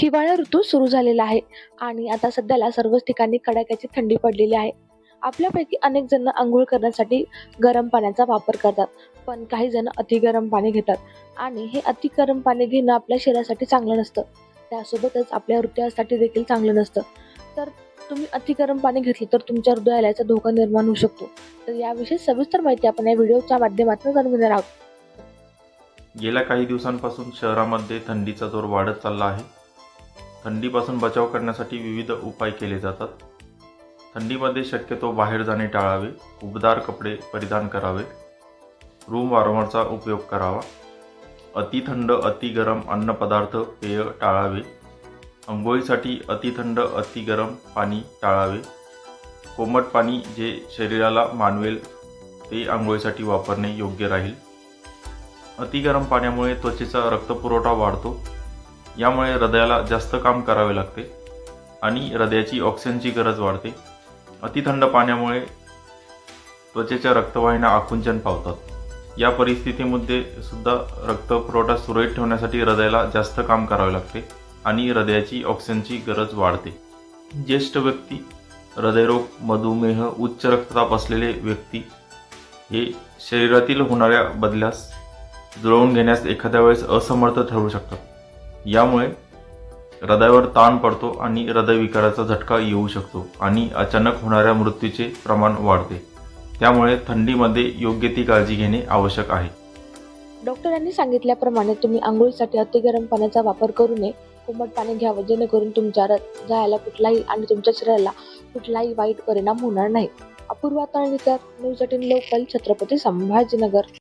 हिवाळा ऋतू सुरू झालेला आहे आणि आता सध्याला सर्वच ठिकाणी कडाक्याची थंडी पडलेली आहे. आपल्यापैकी अनेक जण अंघोळ करण्यासाठी गरम पाण्याचा वापर करतात, पण काही जण अति गरम पाणी घेतात आणि हे अति गरम पाणी घेणं आपल्या शरीरासाठी चांगलं नसतं. त्यासोबतच आपल्या हृदयासाठी देखील चांगलं नसतं. तर तुम्ही अति गरम पाणी घेतलं तर तुमच्या हृदयाला याचा धोका निर्माण होऊ शकतो. तर याविषयी सविस्तर माहिती आपण या व्हिडिओच्या माध्यमातून जाणून घेणार आहोत. गेल्या काही दिवसांपासून शहरामध्ये थंडीचा जोर वाढत चालला आहे. थंडीपासून बचाव करण्यासाठी विविध उपाय केले जातात. थंडीमध्ये शक्यतो बाहेर जाणे टाळावे, उबदार कपडे परिधान करावे, रूम वॉर्मरचा उपयोग करावा, अतिथंड अतिगरम अन्नपदार्थ पेय टाळावे, अंघोळीसाठी अतिथंड अतिगरम पाणी टाळावे, कोमट पाणी जे शरीराला मानवेल ते अंघोळीसाठी वापरणे योग्य राहील. अतिगरम पाण्यामुळे त्वचेचा रक्तपुरवठा वाढतो, यामुळे हृदयाला जास्त काम करावे लागते आणि हृदयाची ऑक्सिजनची गरज वाढते. अतिथंड पाण्यामुळे त्वचेच्या रक्तवाहिन्या आकुंचन पावतात. या परिस्थितीमध्ये सुद्धा रक्तपुरवठा सुरळीत ठेवण्यासाठी हृदयाला जास्त काम करावे लागते आणि हृदयाची ऑक्सिजनची गरज वाढते. ज्येष्ठ व्यक्ती, हृदयरोग, मधुमेह, उच्च रक्तदाब असलेले व्यक्ती हे शरीरातील होणाऱ्या बदलास जुळवून घेण्यास एखाद्या वेळेस असमर्थ ठरू शकतात. यामुळे हृदयावर ताण पडतो आणि हृदयविकाराचा झटका येऊ शकतो आणि अचानक होणाऱ्या मृत्यूचे प्रमाण वाढते. त्यामुळे थंडीमध्ये योग्य ती काळजी घेणे आवश्यक आहे. डॉक्टरांनी सांगितल्याप्रमाणे तुम्ही अंघोळीसाठी अति गरम पाण्याचा वापर करू नये. कोमट पाणी घ्यावं, जेणेकरून तुमच्या हृदयाला कुठलाही आणि तुमच्या शरीराला कुठलाही वाईट परिणाम होणार नाही. Apurva Talnikar, news 18 local, Chhatrapati Sambhajinagar.